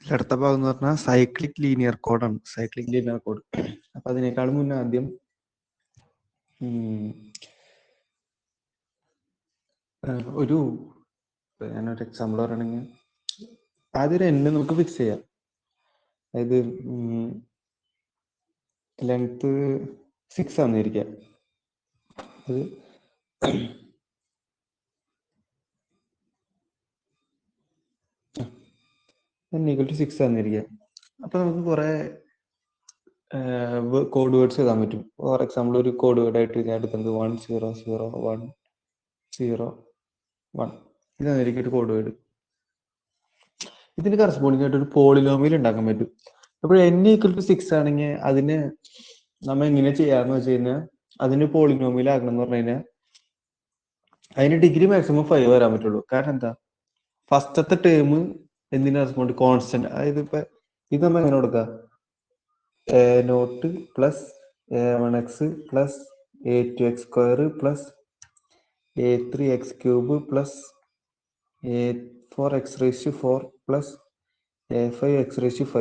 അടുത്ത ഭാഗം എന്ന് പറഞ്ഞാൽ സൈക്ലിക് ലീനിയർ കോഡാണ്. Cyclic linear code. അപ്പൊ അതിനേക്കാൾ മുന്നേ ആദ്യം ഒരു ഞാനൊരു എക്സാമ്പിൾ പറയണെങ്കിൽ ആദ്യം ഒരു എണ്ണം നമുക്ക് ഫിക്സ് ചെയ്യാം. അതായത് ലെങ്ത് 6 ആണെന്നിരിക്കാം. അത് n=6 ആണെന്നിരിക്കാം. അപ്പൊ നമുക്ക് കുറെ കോഡ് വേർഡ്സ് എഴുതാൻ പറ്റും. ഫോർ എക്സാമ്പിൾ ഒരു കോഡ് വേർഡ് ആയിട്ട് ഞാൻ എടുക്കുന്നത് 100101 ഇതായിരിക്കും ഒരു കോഡ് വേർഡ്. ഇതിന് കറസ്പോണ്ടിങ് ആയിട്ട് ഒരു പോളിനോമിയൽ ഉണ്ടാക്കാൻ പറ്റും. അപ്പോൾ n=6 ആണെങ്കിൽ അതിന് നമ്മൾ എങ്ങനെ ചെയ്യാന്ന് വെച്ച് കഴിഞ്ഞാൽ അതിന് പോളിനോമിയൽ ആക്കണം എന്ന് പറഞ്ഞു കഴിഞ്ഞാൽ അതിന് ഡിഗ്രി മാക്സിമം 5 വരാൻ പറ്റുള്ളൂ. കാരണം എന്താ, ഫസ്റ്റത്തെ ടേം എന്തിനാ റെസ്പോണ്ട് കോൺസ്റ്റന്റ്. അതായത് ഇപ്പൊ ഇത് നമ്മൾ എങ്ങനെ കൊടുക്കുക, a0 plus a1x plus a2x² plus a3x³ plus a4x4 plus a5x5.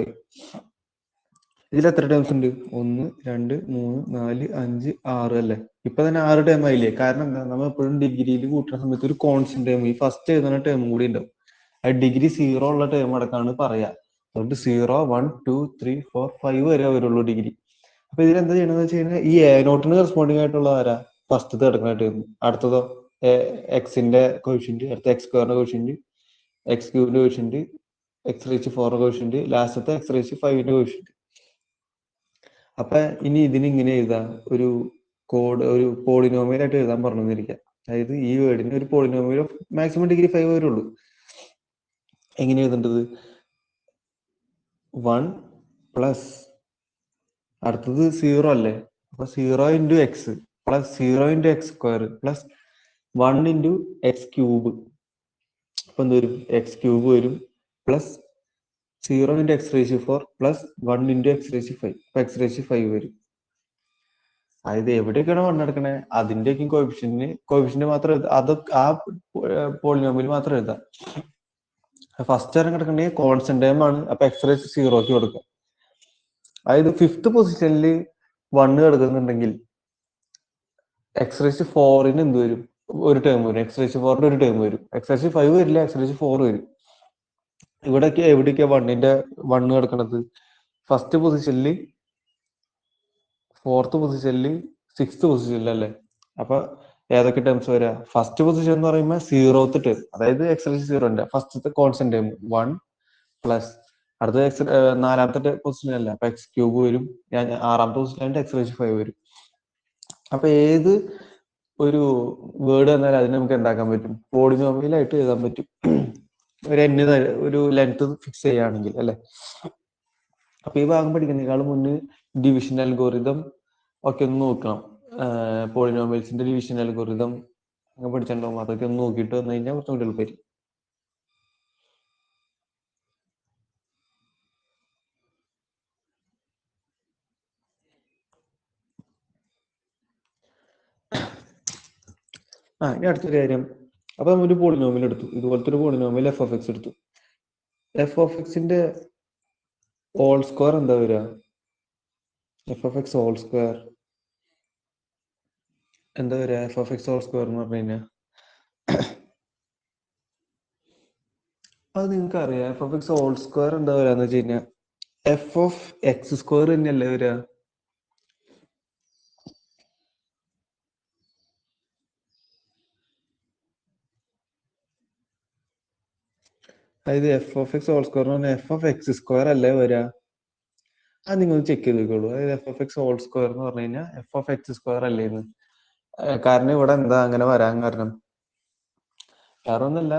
ഇതിൽ എത്ര ടേംസ് ഉണ്ട്? 1 2 3 4 5 6 അല്ലേ? ഇപ്പൊ തന്നെ 6 ടേം ആയില്ലേ? കാരണം എന്താ, നമ്മൾ എപ്പോഴും ഡിഗ്രിയിൽ കൂട്ടുന്ന സമയത്ത് ഒരു കോൺസ്റ്റന്റ് ടേം, ഈ ഫസ്റ്റ് എഴുതുന്ന ടേം കൂടി ഉണ്ടാവും. അത് ഡിഗ്രി 0 ഉള്ള ടേം അടക്കാണ് പറയാ. അതുകൊണ്ട് 0 1 2 3 4 5 വരെ വരുള്ളൂ ഡിഗ്രി. അപ്പൊ ഇതിൽ എന്താ ചെയ്യണമെന്ന് വെച്ച് കഴിഞ്ഞാൽ ഈ a0 കറസ്പോണ്ടിങ് ആയിട്ടുള്ള ആരാ? ഫസ്റ്റത്തെ കിടക്കുന്ന ടേം. അടുത്തതോ എക്സിന്റെ കോഷ്യന്റ്, അടുത്ത x² quotient, x³ quotient, x⁴ quotient, ലാസ്റ്റത്തെ x⁵ കോഷ്യന്റ്. അപ്പൊ ഇനി ഇതിന് ഇങ്ങനെ എഴുതാം, ഒരു കോഡ് ഒരു പോളിനോമിയൽ ആയിട്ട് എഴുതാൻ പറഞ്ഞിരിക്കാം. അതായത് ഈ വേർഡിന് ഒരു പോളിനോമിയൽ ഓഫ് മാക്സിമം ഡിഗ്രി 5 വരുള്ളൂ. എങ്ങനെ എഴുതേണ്ടത്? 1 പ്ലസ് അടുത്തത് 0 അല്ലേ? അപ്പൊ 0 × x plus 0 × x² plus 1 × x³ അപ്പൊ എന്ത് വരും? x³ വരും പ്ലസ് 0 × x⁴ പ്ലസ് 1 × x⁵. അപ്പൊ x⁵ വരും. അതായത് എവിടെയൊക്കെയാണ് 1 എടുക്കണേ അതിന്റെയൊക്കെ കോഫിഷ്യന്റ് മാത്രം അതൊക്കെ ആ പോളിനോമിയൽ മാത്രം എഴുതാം. ഫസ്റ്റ് തരം കിടക്കണമെങ്കിൽ കോൺസ്റ്റന്റ് ടൈം ആണ്. അപ്പൊ x⁻⁴ കൊടുക്കുക. അതായത് 5th പൊസിഷനിൽ 1 കിടക്കുന്നുണ്ടെങ്കിൽ x⁴ എന്ത് വരും? ഒരു ടേം വരും. x⁴ ഒരു ടേം വരും. x⁵ വരില്ല, x⁴ വരും. ഇവിടൊക്കെ എവിടേക്കാ 1 കിടക്കണത്? ഫസ്റ്റ് പൊസിഷനിൽ, 4th പൊസിഷനിൽ, 6th പൊസിഷനിൽ അല്ലേ? അപ്പൊ ഏതൊക്കെ ടേംസ് വരാ? ഫസ്റ്റ് പൊസിഷൻ എന്ന് പറയുമ്പോൾ 0th ടേം, അതായത് x⁻⁴ ഫസ്റ്റത്തെ കോൺസ്റ്റന്റ് ടേം 1 പ്ലസ് അടുത്ത നാലാമത്തെ പൊസിഷൻ അല്ല, അപ്പൊ x³ വരും. ഞാൻ 6ാമത്തെ പൊസിഷനിൽ x⁵ വരും. അപ്പൊ ഏത് ഒരു വേർഡ് എന്നാൽ അതിന് നമുക്ക് എന്താക്കാൻ പറ്റും? പോളിനോമിയൽ ആയിട്ട് എഴുതാൻ പറ്റും. ഒരു ലെങ്ത് ഫിക്സ് ചെയ്യുകയാണെങ്കിൽ അല്ലെ? അപ്പൊ ഈ ഭാഗം പഠിക്കുന്നതിനേക്കാൾ മുന്നേ ഡിവിഷൻ അൽഗോറിതം ഒക്കെ ഒന്ന് നോക്കണം. പോളിനോമിയൽസിന്റെ ഡിവിഷൻ അൽഗോറിതം അങ്ങനെ പഠിച്ചിട്ടുണ്ടാവും. അതൊക്കെ ഒന്ന് നോക്കിയിട്ട് വന്നു കഴിഞ്ഞാൽ കുറച്ചുകൂടി എളുപ്പമായിരിക്കും. ഇനി അടുത്തൊരു കാര്യം, അപ്പൊ നമ്മൾ ഒരു പോളിനോമിയൽ എടുത്തു, ഇതുപോലത്തെ ഒരു പോളിനോമിയൽ f(x) എടുത്തു. f(x)ന്റെ ഹോൾ സ്ക്വയർ എന്താ വരിക? f(x) ഹോൾ സ്ക്വയർ എന്താ വരിക? f(x) ഹോൾ സ്ക്വയർ എന്ന് പറഞ്ഞു കഴിഞ്ഞാൽ അത് നിങ്ങൾക്ക് അറിയാം. f(x) ഹോൾ സ്ക്വയർ എന്താ വരാന്ന് വെച്ച് കഴിഞ്ഞാൽ f(x²) തന്നെയല്ലേ വരിക? അതായത് f(x) ഹോൾ സ്ക്വയർ എന്ന് പറഞ്ഞാൽ f(x²) അല്ലേ വരിക? അത് നിങ്ങൾ ചെക്ക് ചെയ്ത് നോക്കിക്കോളൂ. അതായത് f(x) ഹോൾ സ്ക്വയർ എന്ന് പറഞ്ഞു കഴിഞ്ഞാൽ f(x²) അല്ലേന്ന്. കാരണം ഇവിടെ എന്താ അങ്ങനെ വരാൻ കാരണം? വേറെ ഒന്നല്ല,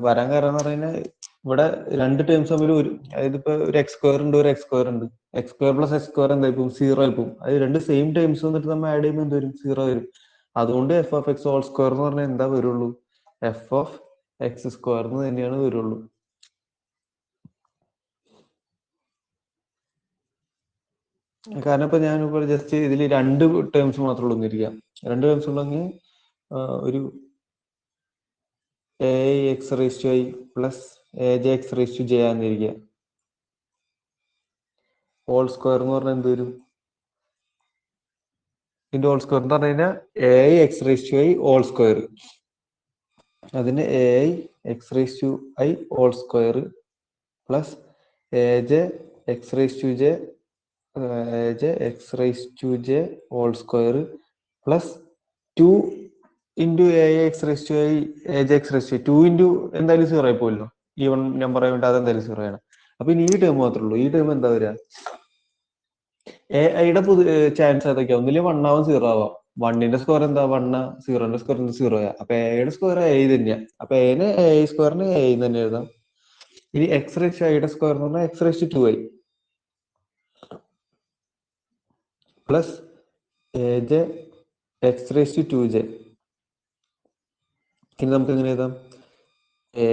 വരാൻ കാരണം എന്ന് പറഞ്ഞാൽ ഇവിടെ രണ്ട് ടേംസ് തമ്മിൽ അതായത് ഇപ്പൊ ഒരു x² ഉണ്ട്, ഒരു x² ഉണ്ട്. x² + x² എന്തായിപ്പോ 0 ആയിപ്പോ. അത് രണ്ട് സെയിം ടേംസ് വന്നിട്ട് നമ്മൾ ആഡ് ചെയ്യുമ്പോൾ എന്ത് വരും? 0 വരും. അതുകൊണ്ട് f(x) ഹോൾ സ്ക്വയർ എന്ന് പറഞ്ഞാൽ എന്താ വരുള്ളൂ? f(x²) എന്ന് തന്നെയാണ് വരുള്ളൂ. കാരണം ഇപ്പൊ ഞാൻ ജസ്റ്റ് ഇതിൽ രണ്ട് ടേംസ് മാത്രമേ ഉള്ളൂ എന്നിരിക്കാം. രണ്ട് ടേംസ് ഉള്ളെങ്കിൽ ഒരു ax⁻i plus A J X raise to J ആന്നിരിക്കുക. ഹോൾ സ്ക്വയർ എന്ന് പറഞ്ഞാൽ എന്ത് വരും? ഇതിന്റെ ഹോൾ സ്ക്വയർ എന്ന് പറഞ്ഞു കഴിഞ്ഞാൽ A I X raise to I whole square. അതിന് A I X raise to I whole square plus A J X raise to J X raise to J whole square plus 2 into A X raise to I A J X raise to 2 into എന്തായാലും zero ആയി പോയല്ലോ, even number ആയതുകൊണ്ട് അതെന്തായാലും zero ആണ്. അപ്പൊ ഇനി ഈ term മാത്രമേ ഉള്ളൂ. ഈ ടേം എന്താ വരിക? എ ഐയുടെ ചാൻസ് ഏതൊക്കെയാ? ഒന്നില് 1 ആവാം, 0 ആവാം. 1ന്റെ സ്ക്വയർ എന്താ 1, 0ന്റെ സ്ക്വയർ എന്താ 0. അപ്പൊ എയുടെ സ്ക്വയർ എ തന്നെയാ. അപ്പൊ എന് എ സ്ക്വയറിന് എ തന്നെ എഴുതാം. ഇനി എക്സ് റേസ് ടു ഐയുടെ സ്ക്വയർ എന്ന് പറഞ്ഞാൽ x raise to 2i plus A J X raise to 2j. ഇനി നമുക്ക് എങ്ങനെ എഴുതാം? A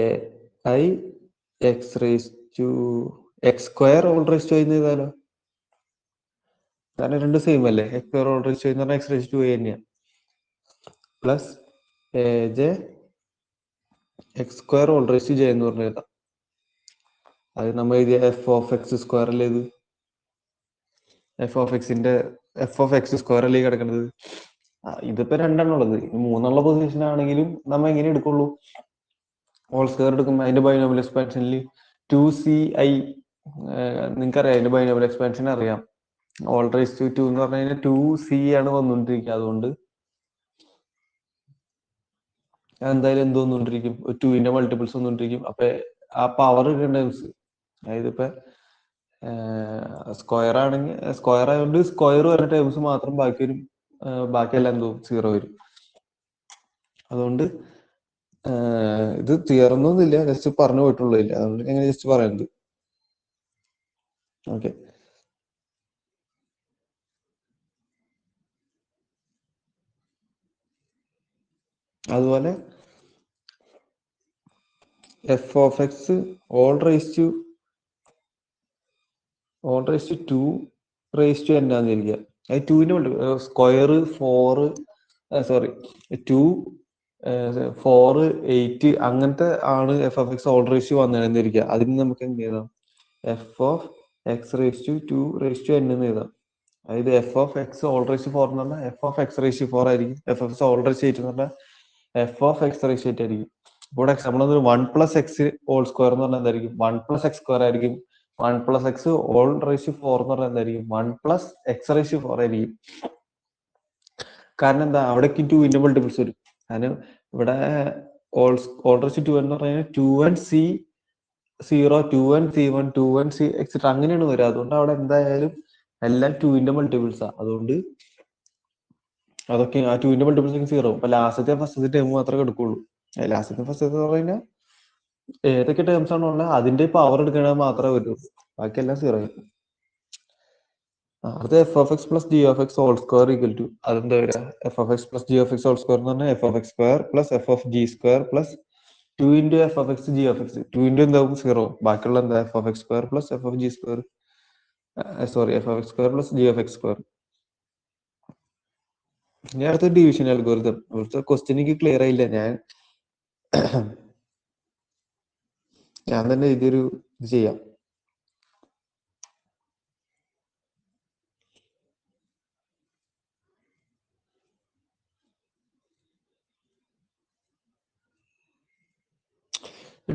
I X raise to x square whole raise to എന്ന് എഴുതാലോ. കാരണം രണ്ട് സെയിം അല്ലേ. X square whole raise to എന്ന് പറഞ്ഞാൽ എക്സ് റേസ് ടു തന്നെയാണ്. Plus A J x square whole raise to j എന്ന് പറഞ്ഞ് എഴുതാം. അത് നമ്മൾ എഴുതിയ എഫ് ഓഫ് എക്സ് സ്ക്വയർ അല്ലേ ഇത്? എഫ് ഓഫ് എക്സ് സ്ക്വയർ അല്ലേ കിടക്കുന്നത്? ഇതിപ്പോ രണ്ടെണ്ണം ഉള്ളത്. മൂന്നുള്ള പൊസിഷൻ ആണെങ്കിലും നമ്മൾ എങ്ങനെ എടുക്കുള്ളൂ? ഹോൾ സ്ക്വയർ എടുക്കുമ്പോൾ അതിന്റെ ബൈനോമിയൽ എക്സ്പാൻഷനിൽ 2ci നിങ്ങൾക്കറിയാം, അതിന്റെ ബൈനോമിയൽ എക്സ്പാൻഷൻ അറിയാം. ഹോൾ റേസ് ടു 2 എന്ന് പറഞ്ഞു കഴിഞ്ഞാൽ 2c ആണ് വന്നുകൊണ്ടിരിക്കുക. അതുകൊണ്ട് എന്തായാലും എന്ത് വന്നുകൊണ്ടിരിക്കും? 2ന്റെ മൾട്ടിപ്പിൾസ് വന്നുകൊണ്ടിരിക്കും. അപ്പൊ ആ പവർ ടേംസ്, അതായത് ഇപ്പൊ സ്ക്വയർ ആണെങ്കിൽ സ്ക്വയർ ആയതുകൊണ്ട് സ്ക്വയർ വരുന്ന ടേംസ് മാത്രം ബാക്കി വരും. ബാക്കിയെല്ലാം എന്തോ 0 വരും. അതുകൊണ്ട് ഇത് തീർന്നൊന്നുമില്ല, ജസ്റ്റ് പറഞ്ഞു പോയിട്ടുള്ളൂ. ഇല്ല, അതുകൊണ്ട് എങ്ങനെ ജസ്റ്റ് പറയുന്നത്. ഓക്കെ, അതുപോലെ F of X all raise to 2 raise to എന്നാന്നിരിക്കുക. അത് 2ന്റെ സ്ക്വയർ 4 2 4 8 അങ്ങനത്തെ ആണ് F of X all raise to വന്നിരിക്കുക. അതിന് നമുക്ക് എന്ത് ചെയ്താം? F of X raise to 2 raise to N എന്ന് എഴുതാം. അതായത് F of X all raise to 4 എന്ന് പറഞ്ഞാൽ F of X raise to 4 ആയിരിക്കും. F of X all raise to 8 എന്ന് പറഞ്ഞാൽ F of X raise to 8 ആയിരിക്കും. ഇപ്പോൾ example 1 plus x whole square എന്ന് പറഞ്ഞാൽ എന്തായിരിക്കും? 1 പ്ലസ് എക്സ് സ്ക്വയർ ആയിരിക്കും. 1 plus x all raise to 4 എന്ന് പറഞ്ഞാൽ എന്തായിരിക്കും? 1 പ്ലസ് എക്സ് റേസ് ടു 4 ആയിരിക്കും. കാരണം എന്താ? അവിടേക്ക് 2ന്റെ മൾട്ടിപ്പിൾസ് വരും. കാരണം ഇവിടെ ഓൾ റേസ് ടു 2 എന്ന് പറഞ്ഞാൽ 2n c0 2n c1 2n c etcetera അങ്ങനെയാണ് വരിക. അതുകൊണ്ട് അവിടെ എന്തായാലും എല്ലാം 2ന്റെ മൾട്ടിപ്പിൾസാ. അതുകൊണ്ട് അതൊക്കെ ആ 2ന്റെ മൾട്ടിപ്പിൾസ് 0. അപ്പൊ ലാസ്റ്റത്തെ ഫസ്റ്റത്തെ ടേം മാത്രമേ എടുക്കുള്ളൂ. ലാസ്റ്റത്തെ ഫസ്റ്റത്തെ എന്ന് പറഞ്ഞാൽ ഏതൊക്കെ ടേംസ് ആണോ ഉള്ളത് അതിന്റെ പവർ എടുക്കണത് മാത്രമേ വരുള്ളൂ. ബാക്കിയെല്ലാം 0 ആയിരിക്കും. അടുത്ത f of X plus G of x whole square equal to, അതെന്താ വരിക? F of X plus G of x whole square എന്ന് പറഞ്ഞാൽ F of x square plus f of g square plus 2 into f of x g of x. 2 into എന്താവും? 0. ബാക്കിയുള്ള എന്താ? F of x square plus f of g square f of x square plus G of x square. ഇനി അടുത്ത division algorithm. അവിടുത്തെ question എനിക്ക് clear ആയില്ല. ഞാൻ തന്നെ ഇതൊരു ഇത് ചെയ്യാം.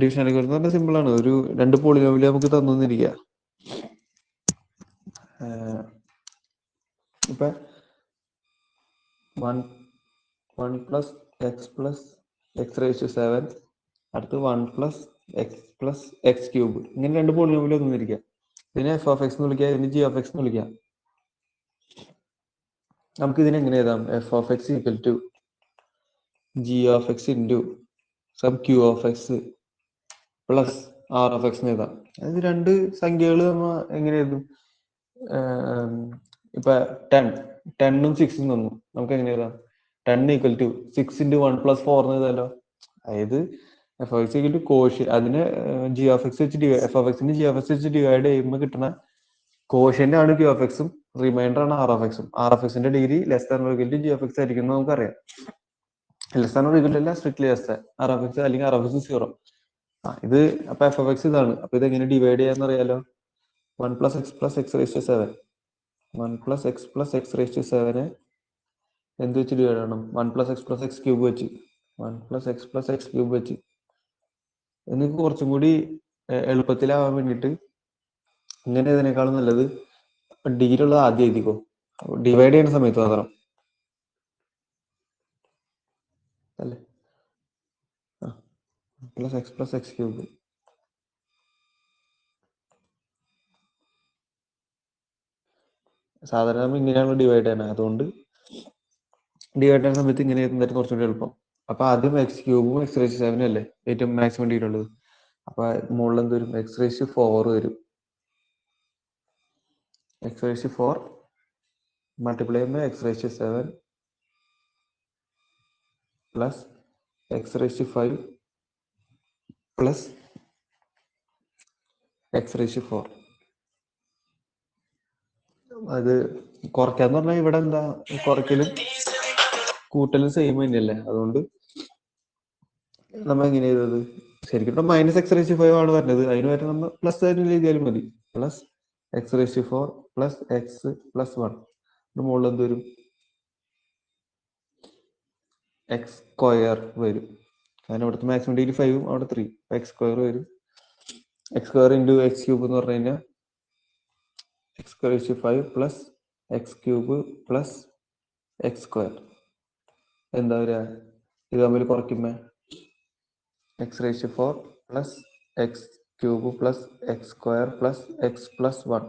ഡിവിഷൻ അൽഗോരിതം തന്നെ സിമ്പിൾ ആണ്. ഒരു 2 പോളിനോമിയൽ നമുക്ക് തന്നിരിക്കുക. ഇപ്പൊ 1 പ്ലസ് എക്സ് റേസ് ടു 7, അടുത്ത് 1 പ്ലസ് എക്സ് ക്യൂബ്. ഇങ്ങനെ 2 പോളിനോമിയൽ തന്നിരിക്കുക. ഇതിനെ എഫ് ഓഫ് എക്സ് എന്ന് വിളിക്കുക, ഇതിന് ജി ഓഫ് എക്സ് എന്ന് വിളിക്കാം. നമുക്ക് ഇതിനെ എങ്ങനെ എഴുതാം? F of X equal to G of X into sub q of X plus R of X എന്ന് എഴുതാം. അതായത് 2 സംഖ്യകൾ നമ്മൾ എങ്ങനെ എഴുതും? ഇപ്പൊ 10ഉം 6ഉം തന്നു. നമുക്ക് എങ്ങനെ എഴുതാം? 10 ഈക്വൽ ടു 6 ഇൻറ്റു 1 പ്ലസ് 4 എന്ന് എഴുതാലോ. അതായത് F of X equal to quotient, അതിന് ജി ഓഫ് എക്സ് വെച്ച് എഫ് ഓഫ് എക്സിന് ജി ഓഫ് എക്സ് വെച്ച് ഡിവൈഡ് ചെയ്യുമ്പോൾ കിട്ടുന്ന കോഷ്യന്റ് ആണ് ക്യൂ ഓഫ് എക്സും, റിമൈൻഡർ ആണ് ആർ ഓഫ് എക്സും. ആർ ഓഫ് എക്സിന്റെ degree less than or equal to G of X ആയിരിക്കും നമുക്കറിയാം. Less than or equal to അല്ല, strictly less than R of X, അല്ലെങ്കിൽ ആർ ഓഫ് എക്സ് 0. ഇത് അപ്പൊ എഫ് ഓഫ് എക്സ് ഇതാണ്. അപ്പൊ ഇത് എങ്ങനെ ഡിവൈഡ് ചെയ്യാന്ന് അറിയാലോ. 1 + x + x⁻⁷ 1 + x + x⁻⁷ എന്ത് വെച്ച് ഡിവൈഡ് ചെയ്യണം? 1 + x + x³ വെച്ച് 1 + x + x³ വെച്ച്. നിങ്ങൾക്ക് കുറച്ചും കൂടി എളുപ്പത്തിലാവാൻ വേണ്ടിയിട്ട് ഇങ്ങനെ ഇതിനേക്കാളും നല്ലത് ഡിഗ്രിയുള്ളത് ആദ്യം എഴുതിക്കോ, ഡിവൈഡ് ചെയ്യുന്ന സമയത്ത് മാത്രം അല്ലേ. +x + x³ സാധാരണ നമ്മൾ ഇങ്ങനെയാണ് ഡിവൈഡ് ചെയ്യണത്. അതുകൊണ്ട് ഡിവൈഡ് ചെയ്യുന്ന സമയത്ത് ഇങ്ങനെ എന്തായാലും കുറച്ചുകൂടി എളുപ്പം. അപ്പൊ ആദ്യം x³ x⁻⁷ അല്ലേ ഏറ്റവും മാക്സിമം ഡിഗ്രി. അപ്പൊ മുകളിൽ എന്ത് വരും? x⁴ വരും. x⁴ മൾട്ടിപ്ലൈ ചെയ്യുമ്പോൾ x⁷ plus x⁵ plus x⁴. അത് കുറയ്ക്കാന്ന് പറഞ്ഞാൽ ഇവിടെ എന്താ കുറയ്ക്കലും കൂട്ടലും സെയിം തന്നെയല്ലേ. അതുകൊണ്ട് നമ്മൾ എങ്ങനെ ചെയ്തത്? ശരിക്കും -x⁵ ആണ് പറഞ്ഞത്. അതിന് പറ്റും നമ്മൾ പ്ലസ് ആയിട്ട് എഴുതിയാലും മതി. പ്ലസ് x⁴ പ്ലസ് x+1 മുകളിൽ എന്ത് വരും? x² വരും. കാരണം ഇവിടുത്തെ മാക്സിമം ഡിഗ്രി 5, അവിടെ 3, x² വരും. x² × x³ എന്ന് പറഞ്ഞു കഴിഞ്ഞാൽ x⁵ plus x³ plus x². എന്താ വരിക? ഇത് തമ്മിൽ കുറയ്ക്കുമ്പോ x⁴ plus x³ plus x² plus x+1.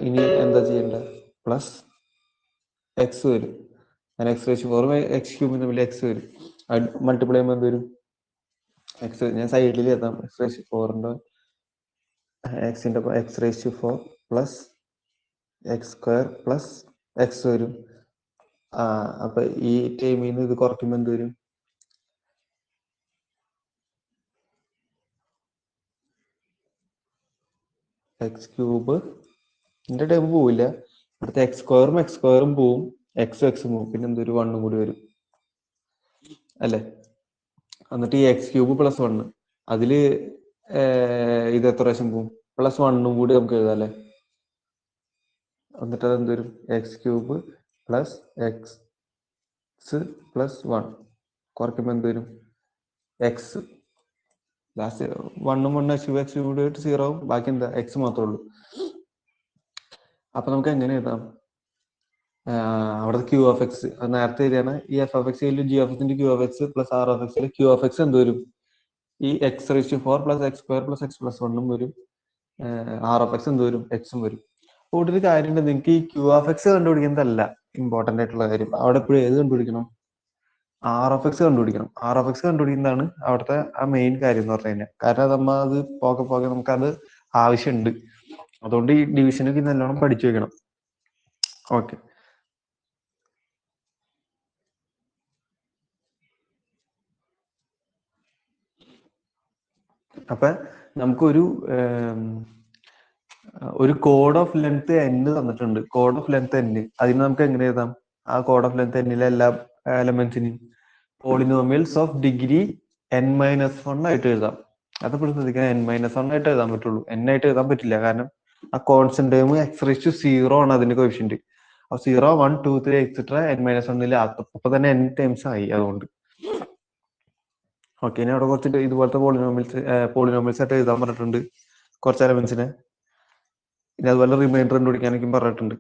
ഇനി എന്താ ചെയ്യേണ്ടത്? പ്ലസ് എക്സ് വരും. അങ്ങനെ x⁴ x³ തമ്മിൽ എക്സ് വരും. മൾട്ടിപ്ലൈ ചെയ്യുമ്പോൾ എന്ത് വരും? എക്സ് ഞാൻ സൈഡിൽ എഴുതാം. x⁴ എക്സിന്റെ x⁴ plus x² plus X വരും. അപ്പൊ ഈ ടൈമിൽ നിന്ന് ഇത് കുറയ്ക്കുമ്പോൾ എന്ത് വരും? x³ ഇതിന്റെ ടൈം പോവില്ല. അടുത്ത x² പോവും, x പോവും, പിന്നെ എന്തൊരു 1 കൂടി വരും അല്ലെ. എന്നിട്ട് ഈ x³ പ്ലസ് 1 അതില് ഇത് എത്ര പ്രാവശ്യം പോവും? +1 കൂടി നമുക്ക് എഴുതാം അല്ലെ. എന്നിട്ട് അതെന്ത് വരും? x³ പ്ലസ് x+1 കുറയ്ക്കുമ്പോൾ എന്ത് വരും? എക്സ്. ലാസ്റ്റ് 1 x³ കൂടി 0 ആവും. ബാക്കി എന്താ? എക്സ് മാത്രമേ ഉള്ളൂ. അപ്പൊ നമുക്ക് എങ്ങനെ എഴുതാം? അവിടെ q(x) അത് നേരത്തെ എഴുതിയാണ്. ഈ f(x) g(x) q(x) plus r(x) q(x) എന്ത് വരും? ഈ x⁴ plus x² plus x+1 വരും. r(x) എന്ത് വരും? എക്സും വരും. ഒരു കാര്യമുണ്ട്, നിങ്ങൾക്ക് ഈ q(x) കണ്ടുപിടിക്കുന്നതല്ല ഇമ്പോർട്ടന്റ് ആയിട്ടുള്ള കാര്യം. അവിടെ എപ്പോഴും ഏത് കണ്ടുപിടിക്കണം? r(x) കണ്ടുപിടിക്കണം. r(x) കണ്ടുപിടിക്കുന്നതാണ് അവിടുത്തെ ആ മെയിൻ കാര്യം എന്ന് പറഞ്ഞു കഴിഞ്ഞാൽ. കാരണം നമ്മൾ അത് പോകെ പോകെ നമുക്കത് ആവശ്യമുണ്ട്. അതുകൊണ്ട് ഈ ഡിവിഷനൊക്കെ നല്ലോണം പഠിച്ചു വെക്കണം. ഓക്കെ. അപ്പൊ നമുക്കൊരു കോഡ് ഓഫ് ലെങ്ത് n തന്നിട്ടുണ്ട്. കോഡ് ഓഫ് ലെങ്ത് n അതിന് നമുക്ക് എങ്ങനെ എഴുതാം? ആ കോഡ് ഓഫ് ലെങ്ത് n എല്ലാ എലമെന്റ്സിനും പോളിനോമിയൽസ് ഓഫ് ഡിഗ്രി n-1 ആയിട്ട് എഴുതാം. അതപ്പോഴും ശ്രദ്ധിക്കാൻ n-1 ആയിട്ട് എഴുതാൻ പറ്റുള്ളൂ. n ആയിട്ട് എഴുതാൻ പറ്റില്ല. കാരണം ആ കോൺസ്റ്റന്റ് ടേം x⁻0 ആണ് അതിന്റെ കോഎഫിഷ്യന്റ്. 0, 1, 2, 3 എക്സെട്ര n-1 അപ്പൊ തന്നെ n ടൈംസ് ആയി. അതുകൊണ്ട് ഓക്കെ. ഇനി അവിടെ കുറച്ച് ഇതുപോലത്തെ പോളിനോമിയൽസ് ആയിട്ട് എഴുതാൻ പറഞ്ഞിട്ടുണ്ട് കുറച്ച് എലമെന്റ്സിനെ. ഇനി അതുപോലെ റിമൈൻഡർ കണ്ടുപിടിക്കാനൊക്കെ പറഞ്ഞിട്ടുണ്ട്.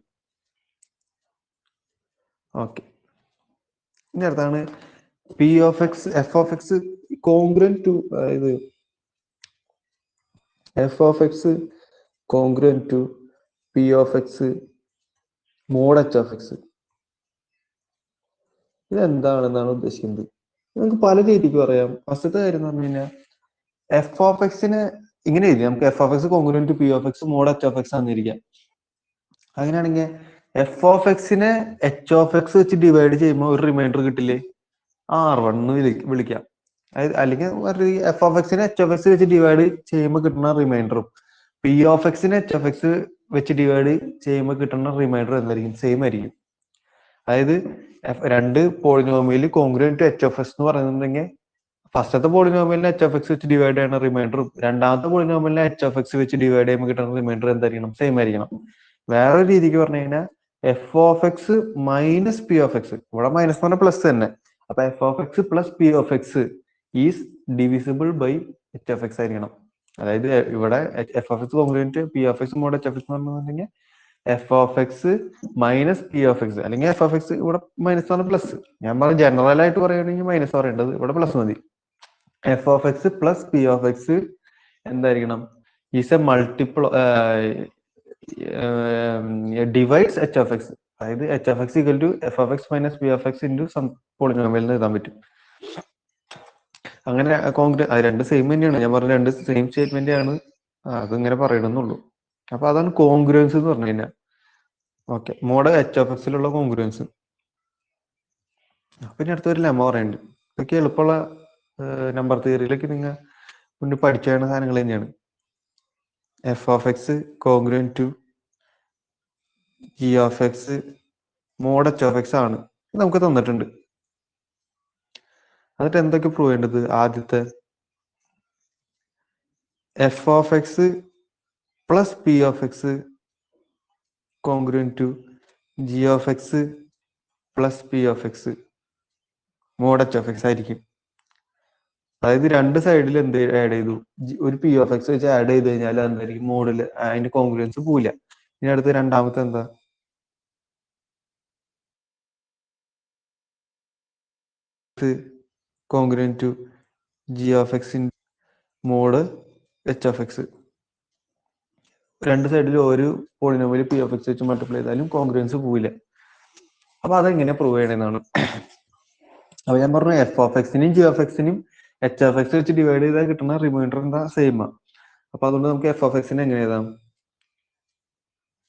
ഓക്കെ. ഇനി അടുത്താണ് f(x) കോൺഗ്രന്റ് ടു ഇത് f(x) congruent to p(x) mod h(x). ഇതെന്താണെന്നാണ് ഉദ്ദേശിക്കുന്നത്? നമുക്ക് പല രീതിക്ക് പറയാം. ഫസ്റ്റത്തെ കാര്യം എന്ന് പറഞ്ഞു കഴിഞ്ഞാൽ f(x)നെ ഇങ്ങനെ എഴുതി നമുക്ക് f(x) congruent to p(x) mod h(x) ആണെന്നിരിക്കാം. അങ്ങനെയാണെങ്കിൽ f(x)നെ h(x) വെച്ച് ഡിവൈഡ് ചെയ്യുമ്പോൾ ഒരു റിമൈൻഡർ കിട്ടില്ലേ? r1 വിളിക്കാം. അല്ലെങ്കിൽ f(x)നെ h(x) വെച്ച് ഡിവൈഡ് ചെയ്യുമ്പോൾ കിട്ടുന്ന റിമൈൻഡറും p(x)നെ h(x) വെച്ച് ഡിവൈഡ് ചെയ്യുമ്പോൾ കിട്ടുന്ന റിമൈൻഡർ എന്തായിരിക്കും? സെയിം ആയിരിക്കും. അതായത് രണ്ട് പോളിനോമിയൽ കോൺഗ്രന്റ് ടു h(x) എന്ന് പറയുന്നുണ്ടെങ്കിൽ ഫസ്റ്റത്തെ പോളിനോമിയലിനെ എച്ച് ഓഫ് എക്സ് വെച്ച് ഡിവൈഡ് ചെയ്യണ റിമൈൻഡറും രണ്ടാമത്തെ പോളിനോമിയലിനെ എച്ച് ഓഫ് എക്സ് വെച്ച് ഡിവൈഡ് ചെയ്യുമ്പോൾ കിട്ടുന്ന റിമൈൻഡർ എന്തായിരിക്കണം? സെയിം ആയിരിക്കണം. വേറൊരു രീതിക്ക് പറഞ്ഞു കഴിഞ്ഞാൽ f of X minus P of x, ഇവിടെ മൈനസ് എന്ന് പറഞ്ഞാൽ പ്ലസ് തന്നെ. അപ്പൊ f of X plus P of x is divisible by h of x ആയിരിക്കണം. അതായത് ഇവിടെ f of x congruent p of x mod H of X എന്ന് പറഞ്ഞിട്ടുണ്ടെങ്കിൽ f of X minus P of X, അല്ലെങ്കിൽ f of x ഇവിടെ minus പറഞ്ഞ plus. ഞാൻ പറഞ്ഞ ജനറൽ ആയിട്ട് പറയുകയാണെങ്കിൽ മൈനസ് പറയേണ്ടത്, ഇവിടെ പ്ലസ് മതി. F of X plus P of X എന്തായിരിക്കണം? Is a multiple divides H of X. അതായത് H of X equal to F of X minus P of X into some polynomial എന്ന് എഴുതാൻ പറ്റും. അങ്ങനെ രണ്ട് സെയിം തന്നെയാണ്. ഞാൻ പറഞ്ഞ രണ്ട് സെയിം സ്റ്റേറ്റ്മെന്റ് ആണ്, അതിങ്ങനെ പറയണമെന്നുള്ളൂ. അപ്പൊ അതാണ് കോൺഗ്രുവൻസ് എന്ന് പറഞ്ഞു കഴിഞ്ഞാൽ. ഓക്കെ, മോഡ് എച്ച് ഓഫ് എക്സിലുള്ള കോൺഗ്രുവൻസ്. പിന്നെ അടുത്തൊരു ലെമ്മ പറയുന്നുണ്ട്. ഇതൊക്കെ എളുപ്പമുള്ള നമ്പർ തിയറിയിലേക്ക് നിങ്ങൾ മുന്നേ പഠിച്ചാണ് സാധനങ്ങൾ തന്നെയാണ്. F of x congruent to G of x mod H of x ആണ് നമുക്ക് തന്നിട്ടുണ്ട്. എന്നിട്ട് എന്തൊക്കെ പ്രൂവ് ചെയ്യേണ്ടത്? ആദ്യത്തെ f of X plus P of x congruent to G of X plus P of x mod H of X ആയിരിക്കും. അതായത് രണ്ട് സൈഡിൽ എന്ത് ആഡ് ചെയ്തു? ഒരു പി ഓഫ് എക്സ് വെച്ച് ആഡ് ചെയ്ത് കഴിഞ്ഞാൽ എന്തായിരിക്കും? മോഡിൽ അതിന്റെ കോൺഗ്രുവൻസ് പോവില്ല. ഇനി അടുത്ത് രണ്ടാമത്തെ എന്താ? Congruent to G of X in mod H of X. രണ്ട് സൈഡിൽ ഒരു പോളിനോമിയൽ പി ഓഫ് എക്സ് വെച്ച് മൾട്ടിപ്ലൈ ചെയ്താലും കോൺഗ്രുവൻസ് പോവില്ല. അപ്പൊ അതെങ്ങനെ പ്രൂവ് ചെയ്യണമെന്നാണ്. അപ്പൊ ഞാൻ പറഞ്ഞു എഫ് ഓഫ് എക്സിനും ജി ഓഫ് എക്സിനും എച്ച് ഓഫ് എക്സ് വെച്ച് ഡിവൈഡ് ചെയ്താൽ കിട്ടുന്ന റിമൈൻഡർ എന്താ? സെയിം ആണ്. അപ്പൊ അതുകൊണ്ട് നമുക്ക് എഫ് ഓഫ് എക്സിനെ എങ്ങനെ എഴുതാം?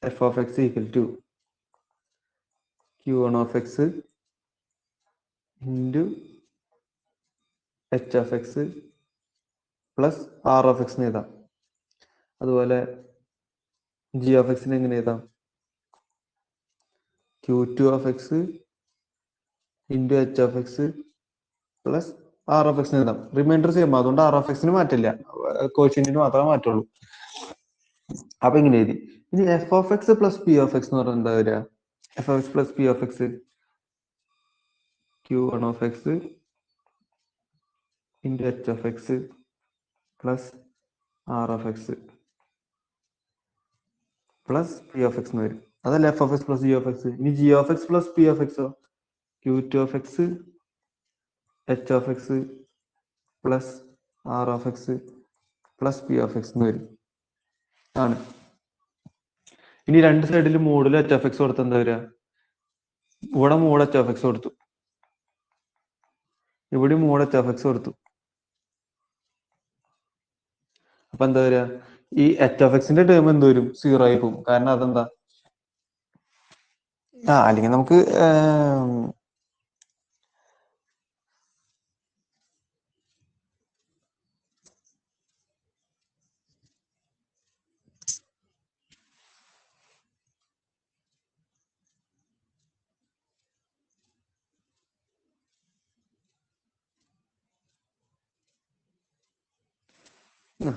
F of X equal to q one of X into H of X plus R of എക്സിന് എഴുതാം. അതുപോലെ ജി ഓഫ് എക്സിനെ എങ്ങനെ എഴുതാം? Q two of X into H of X plus R of എക്സിന് എഴുതാം. റിമൈൻഡർ സെയിം, അതുകൊണ്ട് r of എക്സിന് മാറ്റില്ല, കോഷ്യന്റിന് മാത്രമേ മാറ്റുള്ളൂ. അപ്പൊ ഇങ്ങനെ എഴുതി. ഇനി f of X plus P of X എന്ന് പറഞ്ഞാൽ എന്താ വരിക? F of X plus P of X Q one of X into H of X plus R of X plus P of X എന്ന് വരും. അതല്ല F of X plus G of X. ഇനി G of X plus P of എക്സോ? Q two of X H of X plus R of X plus P of X എന്ന് വരും ആണ്. ഇനി രണ്ട് സൈഡിൽ മോഡിൽ എച്ച് ഓഫ് എക്സ് കൊടുത്ത് എന്താ വരിക? ഇവിടെ മോഡ് എച്ച് ഓഫ് എക്സ് കൊടുത്തു, ഇവിടെ മോഡ് എച്ച് ഓഫ് എക്സ് കൊടുത്തു. അപ്പൊ എന്താ വരിക? ഈ എച്ച് ഓഫ് എക്സിന്റെ ടേം എന്ത് വരും? സീറോ ആയി പോകും. കാരണം അതെന്താ? അല്ലെങ്കിൽ നമുക്ക്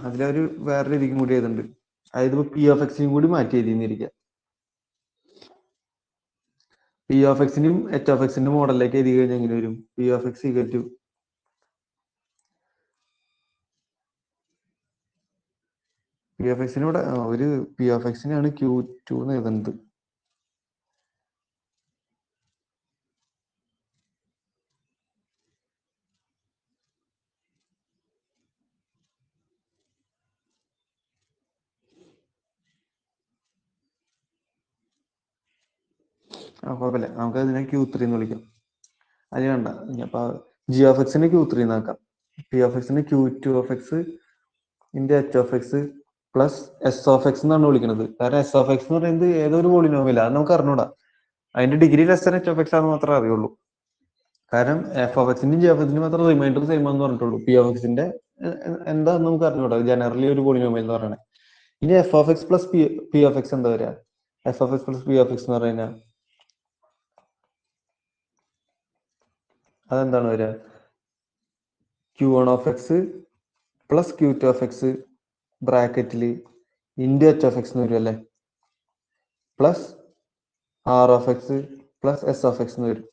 അതിലൊരു വേറെ രീതിക്കും കൂടി ചെയ്തിട്ടുണ്ട്. അതായത് പി ഓഫ് എക്സിനും കൂടി മാറ്റി എഴുതിയിരിക്കുക. പി ഓഫ് എക്സിനും എച്ച് ഓഫ് എക്സിന്റെ മോഡലിലേക്ക് എഴുതി കഴിഞ്ഞാൽ എങ്ങനെ വരും? P of X equal to P of എക്സിന് ഇവിടെ ഒരു പി ഓഫ് എക്സിനാണ് ക്യൂ ടു എന്ന് എഴുതുന്നത്. കുഴപ്പമില്ല, നമുക്ക് അതിനെ ക്യൂ ത്രീ എന്ന് വിളിക്കാം. അതിന് വേണ്ട, അപ്പൊ ജി ഓഫ് എക്സിനെ ക്യൂ ത്രീ എന്നാക്കാം. പി ഓഫ് എക്സിനെ Q two of X into H of X plus S of X എന്നാണ് വിളിക്കുന്നത്. കാരണം എസ് ഓഫ് എക്സ് എന്ന് പറയുന്നത് ഏതൊരു പോളിനോമിയൽ അത് നമുക്ക് അറിഞ്ഞൂടാ. അതിന്റെ degree less H of X ആണെന്ന് മാത്രമേ അറിയുള്ളൂ. കാരണം എഫ് ഓഫ് എക്സിന്റെയും ജി ഓഫ് എക്സിന്റെയും മാത്രം റിമൈൻഡർ സെയിം ആണെന്ന് പറഞ്ഞിട്ടുള്ളൂ. പി ഓഫ് എക്സിന്റെ എന്താന്ന് നമുക്ക് അറിഞ്ഞൂടാ, ജനറലി ഒരു പോളിനോമിയൽ എന്ന് പറയുന്നത്. ഇനി f of X plus P of X എന്താ വരിക? F of X plus P of X എന്ന് പറയുന്നത് അതെന്താണ് വരിക? Q1 of x plus Q2 of x ബ്രാക്കറ്റിൽ ഇൻറ്റു h of x എന്ന് വരും അല്ലേ, plus R of x plus S of x എന്ന് വരും.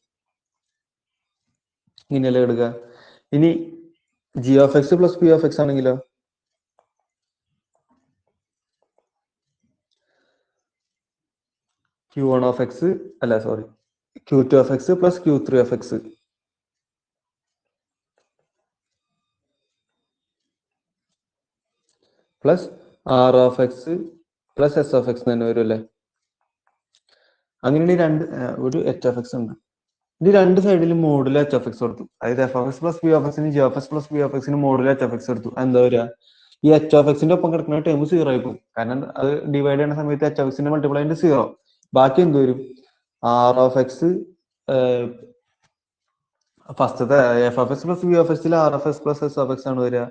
ഇങ്ങനെയല്ലേ എടുക്കുക. ഇനി G of x plus P of x ആണെങ്കിലോ Q1 of x അല്ല sorry Q2 of x plus Q3 of x plus R of x plus S of x തന്നെ വരും അല്ലേ. അങ്ങനെ ഒരു h of x ഉണ്ട്. ഇത് രണ്ട് സൈഡിലും മോഡുല h of x കൊടുത്തു. അതായത് f of x plus p of x g of x plus p of x modular h of x എടുത്തു. എന്താ വരിക, ഈ h of x ഒപ്പം കിടക്കുന്ന ടേം 0 ആയി പോകും. കാരണം അത് ഡിവൈഡ് ചെയ്യുന്ന സമയത്ത് h of x മൾട്ടിപ്ലൈ 0. ബാക്കി എന്ത് വരും, r of x ഫസ്റ്റത്തെ f of x plus p of x r of x plus s of x ആണ് വരിക.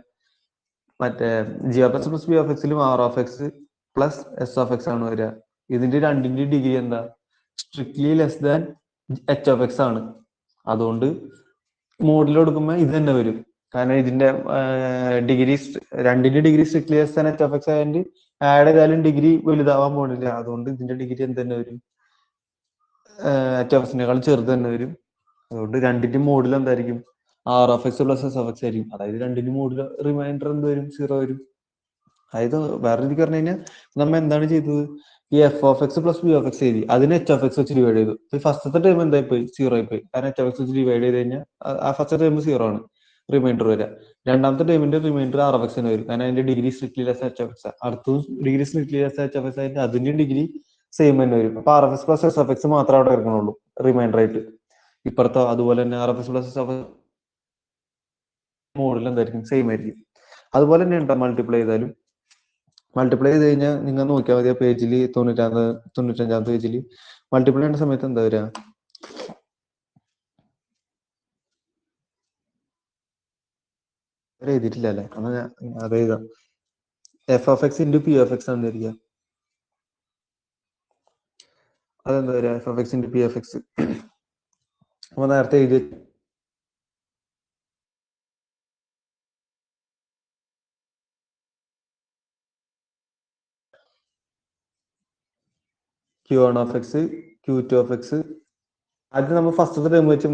മറ്റേ g of x plus p of x r of x plus s of x ആണ് വരിക. ഇതിന്റെ രണ്ടിന്റെ degree എന്താ, strictly less than h of x ആണ്. അതുകൊണ്ട് മോഡിൽ കൊടുക്കുമ്പോൾ ഇത് തന്നെ വരും. കാരണം ഇതിന്റെ ഡിഗ്രി രണ്ടിന്റെ degree strictly less than h of x ആയതുകൊണ്ട് ആഡ് ചെയ്താലും ഡിഗ്രി വലുതാവാൻ പോണില്ല. അതുകൊണ്ട് ഇതിന്റെ ഡിഗ്രി എന്ത് തന്നെ വരും, h of x ചെറുത് തന്നെ വരും. അതുകൊണ്ട് രണ്ടിന്റെ മോഡിൽ എന്തായിരിക്കും, r of x plus s of x ആയിരിക്കും. അതായത് രണ്ടിന്റെ മോഡിൽ റിമൈൻഡർ എന്ത് വരും, 0 വരും. അതായത് വേറെ രീതിക്ക് പറഞ്ഞു കഴിഞ്ഞാൽ നമ്മൾ എന്താണ് ചെയ്തത്, ഈ f of x plus p of x എഴുതി, അതിനെ h of x വെച്ച് ഡിവൈഡ് ചെയ്തു. ഫസ്റ്റത്തെ ടേം എന്തായി പോയി, 0 ആയി പോയി. കാരണം h of x വെച്ച് ഡിവൈഡ് ചെയ്ത് കഴിഞ്ഞാൽ ആ ഫസ്റ്റ് ടേം 0 ആണ്, റിമൈൻഡർ വരിക. രണ്ടാമത്തെ ടേമിന്റെ റിമൈൻഡർ r of x വരും. കാരണം അതിന്റെ degree strictly less h of x. അടുത്തതും degree strictly less h of x ആയിട്ട് അതിന്റെ ഡിഗ്രി സെയിം തന്നെ വരും. അപ്പൊ r of x plus s of x മാത്രമേ അവിടെ ഇറങ്ങുള്ളൂ റിമൈൻഡർ ആയിട്ട്. ഇപ്പുറത്തോ അതുപോലെ തന്നെ r of x plus s of x മോഡിൽ എന്തായിരിക്കും, സെയിം ആയിരിക്കും. അതുപോലെ തന്നെ ഉണ്ടോ മൾട്ടിപ്ലൈ ചെയ്താലും. മൾട്ടിപ്ലൈ ചെയ്ത് കഴിഞ്ഞാൽ നിങ്ങൾ നോക്കിയാൽ മതി, പേജിൽ 95 പേജിൽ മൾട്ടിപ്ലൈ ചെയ്യുന്ന സമയത്ത് എന്താ വരിക, എഴുതിയിട്ടില്ല അല്ലേ, എന്നാൽ ഞാൻ അത് എഴുതാം. f of x into p of x ആണ് വരിക. അതെന്താ വരിക, f of x into p of x. അപ്പൊ നേരത്തെ എഴുതി Q1 of x Q2 of x. ആദ്യം നമ്മൾ ഫസ്റ്റത്തെ ടേം വെച്ച്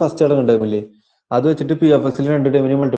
ഫസ്റ്റ് ടേം ടേമില്ലേ, അത് വെച്ചിട്ട് p of x രണ്ട് ടേമിനെ